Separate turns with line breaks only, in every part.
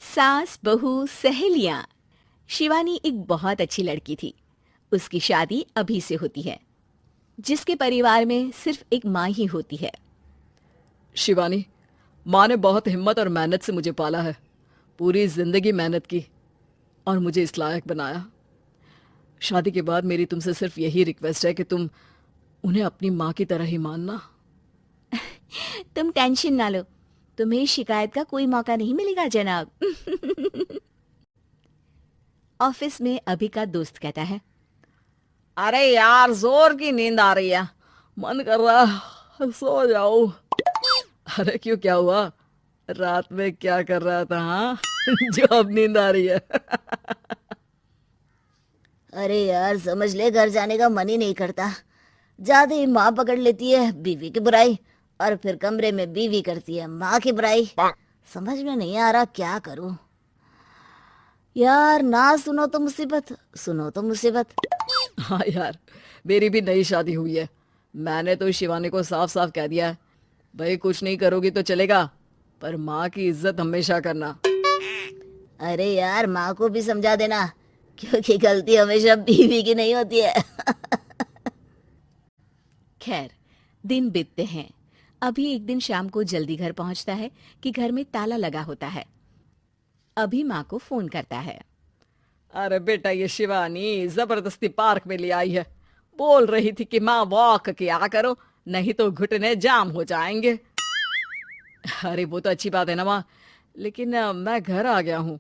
सास बहू सहेलियां। शिवानी एक बहुत अच्छी लड़की थी। उसकी शादी अभी से होती है, जिसके परिवार में सिर्फ एक माँ ही होती है।
शिवानी, माँ ने बहुत हिम्मत और मेहनत से मुझे पाला है। पूरी जिंदगी मेहनत की और मुझे इस लायक बनाया। शादी के बाद मेरी तुमसे सिर्फ यही रिक्वेस्ट है कि तुम उन्हें अपनी माँ की तरह ही मानना।
तुम टेंशन ना लो, तुम्हें शिकायत का कोई मौका नहीं मिलेगा जनाब। ऑफिस में अभी का दोस्त कहता है,
अरे यार, जोर की नींद आ रही है, मन कर रहा है सो जाओ। अरे क्यों, क्या हुआ? रात में क्या कर रहा था? हाँ जो अब नींद आ रही है।
अरे यार, समझ ले, घर जाने का मन ही नहीं करता। जाते ही माँ पकड़ लेती है बीवी की बुराई, और फिर कमरे में बीवी करती है माँ की बुराई। समझ में नहीं आ रहा क्या करूं। यार, ना सुनो तो मुसीबत, सुनो तो मुसीबत।
हाँ यार, मेरी भी नई शादी हुई है। मैंने तो शिवानी को साफ साफ कह दिया है, भाई कुछ नहीं करोगी तो चलेगा, पर माँ की इज्जत हमेशा करना।
अरे यार, माँ को भी समझा देना, क्योंकि गलती हमेशा बीवी की नहीं होती है।
खैर, दिन बीतते हैं। अभी एक दिन शाम को जल्दी घर पहुंचता है कि घर में ताला लगा होता है। अभी माँ को फोन करता है।
अरे बेटा, ये शिवानी जबरदस्ती पार्क में ले आई है। बोल रही थी कि माँ वॉक किया करो, नहीं तो घुटने जाम हो जाएंगे। अरे वो तो अच्छी बात है ना माँ, लेकिन मैं घर आ गया हूँ।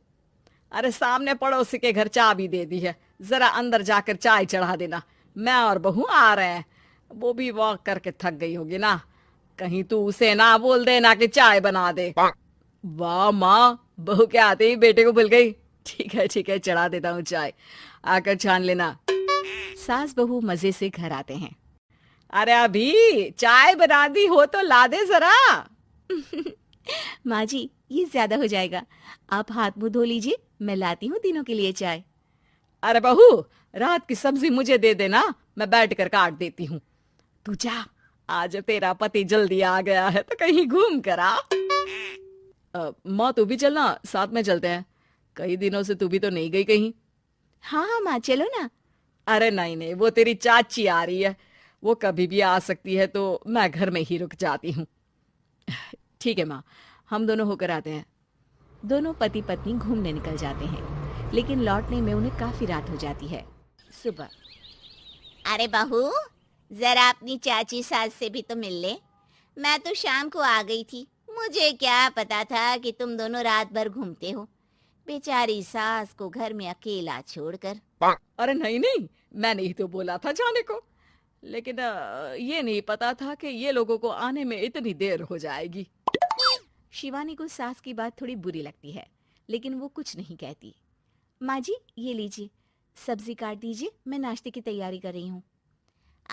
अरे सामने पड़ोसी के घर चाबी दे दी है, जरा अंदर जाकर चाय चढ़ा देना। मैं और बहू आ रहे हैं, वो भी वॉक करके थक गई होगी ना। कहीं तू उसे ना बोल देना कि चाय बना दे। वाह माँ, बहू के आते ही बेटे को भूल गई। ठीक है ठीक है, चढ़ा देता हूँ चाय, आकर छान लेना।
सास बहू मजे से घर आते हैं।
अरे अभी चाय बना दी हो तो ला दे जरा।
माँ जी, ये ज्यादा हो जाएगा, आप हाथ मुंह धो लीजिए, मैं लाती हूँ तीनों के लिए चाय।
अरे बहू, रात की सब्जी मुझे दे देना, मैं बैठ कर काट देती हूँ। तू जा, आज तेरा पति जल्दी आ गया है तो कहीं घूम कर आ। माँ तू भी चलना, साथ में चलते हैं। कई दिनों से तू भी तो नहीं गई कहीं।
हाँ हाँ माँ, चलो ना।
अरे नहीं नहीं, वो तेरी चाची आ रही है, वो कभी भी आ सकती है, तो मैं घर में ही रुक जाती हूँ। ठीक है माँ, हम दोनों होकर आते हैं।
दोनों पति पत्नी घूमने निकल जाते हैं, लेकिन लौटने में उन्हें काफी रात हो जाती है। सुबह,
अरे बहू, जरा अपनी चाची सास से भी तो मिल ले। मैं तो शाम को आ गई थी, मुझे क्या पता था कि तुम दोनों रात भर घूमते हो। बेचारी सास को घर में अकेला छोड़कर।
अरे नहीं नहीं, मैंने ही तो बोला था जाने को, लेकिन ये नहीं पता था कि ये लोगों को आने में इतनी देर हो जाएगी।
शिवानी को सास की बात थोड़ी बुरी लगती है, लेकिन वो कुछ नहीं कहती। माँ जी, ये लीजिए, सब्जी काट दीजिए, मैं नाश्ते की तैयारी कर रही हूँ।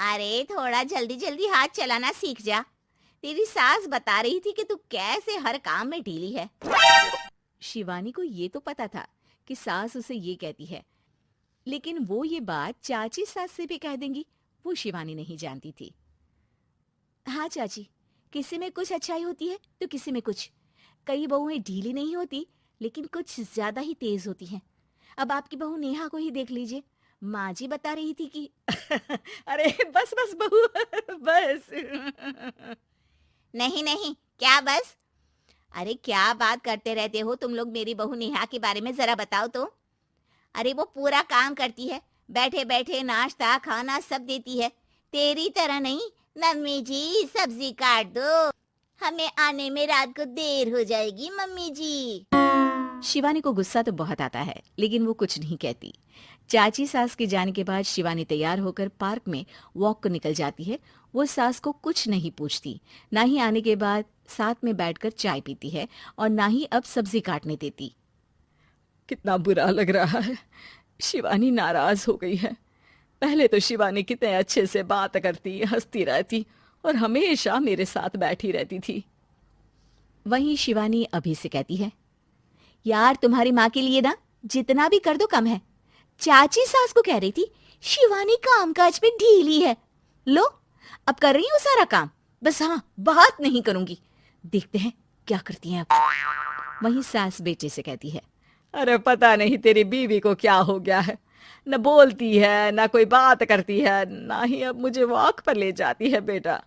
अरे थोड़ा जल्दी जल्दी हाथ चलाना सीख जा। तेरी सास बता रही थी कि तू कैसे हर काम में ढीली है।
शिवानी को ये तो पता था कि सास उसे ये कहती है, लेकिन वो ये बात चाची सास से भी कह देंगी, वो शिवानी नहीं जानती थी। हाँ चाची, किसी में कुछ अच्छाई होती है तो किसी में कुछ। कई बहुएं ढीली नहीं होती, लेकिन कुछ ज्यादा ही तेज होती हैं। अब आपकी बहू नेहा को ही देख लीजिए, माँ जी बता रही थी कि
अरे बस बस बहू, बस।
नहीं नहीं, क्या बस? अरे क्या बात करते रहते हो तुम लोग मेरी बहू नेहा के बारे में, जरा बताओ तो। अरे वो पूरा काम करती है, बैठे बैठे नाश्ता खाना सब देती है। तेरी तरह नहीं, मम्मी जी सब्जी काट दो, हमें आने में रात को देर हो जाएगी मम्मी जी।
शिवानी को गुस्सा तो बहुत आता है, लेकिन वो कुछ नहीं कहती। चाची सास के जाने के बाद शिवानी तैयार होकर पार्क में वॉक को निकल जाती है। वो सास को कुछ नहीं पूछती, ना ही आने के बाद साथ में बैठकर चाय पीती है, और ना ही अब सब्जी काटने देती।
कितना बुरा लग रहा है, शिवानी नाराज हो गई है। पहले तो शिवानी कितने अच्छे से बात करती, हंसती रहती और हमेशा मेरे साथ बैठी रहती थी।
वहीं शिवानी अभी से कहती है, यार तुम्हारी माँ के लिए ना जितना भी कर दो कम है। चाची सास को कह रही थी शिवानी कामकाज में ढीली है, लो अब कर रही हूँ सारा काम, बस हाँ बात नहीं करूंगी। देखते हैं क्या करती हैं अब। वहीं सास बेटे से कहती है,
अरे पता नहीं तेरी बीवी को क्या हो गया है, न बोलती है न कोई बात करती है, ना ही अब मुझे वॉक पर ले जाती है बेटा।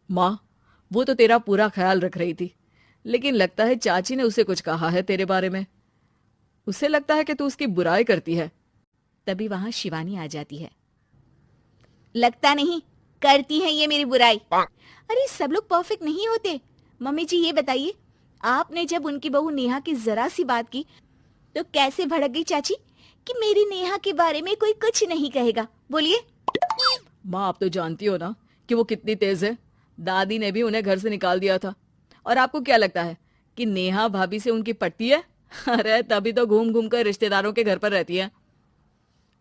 माँ, वो तो तेरा पूरा ख्याल रख रही थी, लेकिन लगता है चाची ने उसे कुछ कहा है तेरे बारे में। उसे लगता है कि तू उसकी बुराई करती है।
तभी वहां शिवानी आ जाती है।
लगता नहीं, करती है ये मेरी बुराई।
अरे सब लोग परफेक्ट नहीं होते। मम्मी जी ये बताइए, आपने जब उनकी बहू नेहा की जरा सी बात की तो कैसे भड़क गई चाची कि मेरी नेहा के बारे में कोई कुछ नहीं कहेगा? बोलिए।
माँ, आप तो जानती हो ना कि वो कितनी तेज है। दादी ने भी उन्हें घर से निकाल दिया था। और आपको क्या लगता है कि नेहा भाभी से उनकी पटती है? अरे तभी तो घूम घूम कर रिश्तेदारों के घर पर रहती है।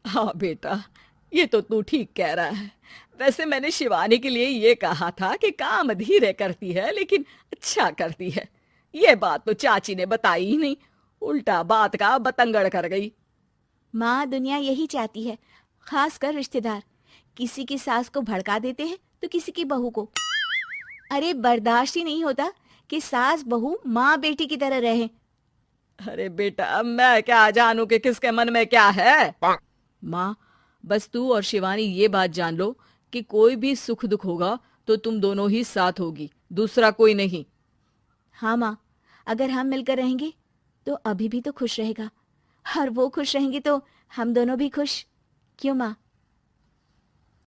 हाँ बेटा, ये तो तू ठीक कह रहा है। वैसे मैंने शिवानी के लिए ये कहा था कि काम धीरे करती है लेकिन अच्छा करती है। ये बात तो चाची ने बताई ही नहीं, उल्टा बात का बतंगड़ कर गई।
माँ, दुनिया यही चाहती है, खासकर रिश्तेदार। किसी की सास को भड़का देते हैं तो किसी की बहू को। अरे बर्दाश्त ही नहीं होता कि सास बहू माँ बेटी की तरह रहे।
अरे बेटा, मैं क्या जानूं कि किसके मन में क्या है। माँ, बस तू और शिवानी ये बात जान लो कि कोई भी सुख दुख होगा तो तुम दोनों ही साथ होगी, दूसरा कोई नहीं।
हाँ माँ, अगर हम मिलकर रहेंगे तो अभी भी तो खुश रहेगा, और वो खुश रहेंगे तो हम दोनों भी खुश। क्यों माँ?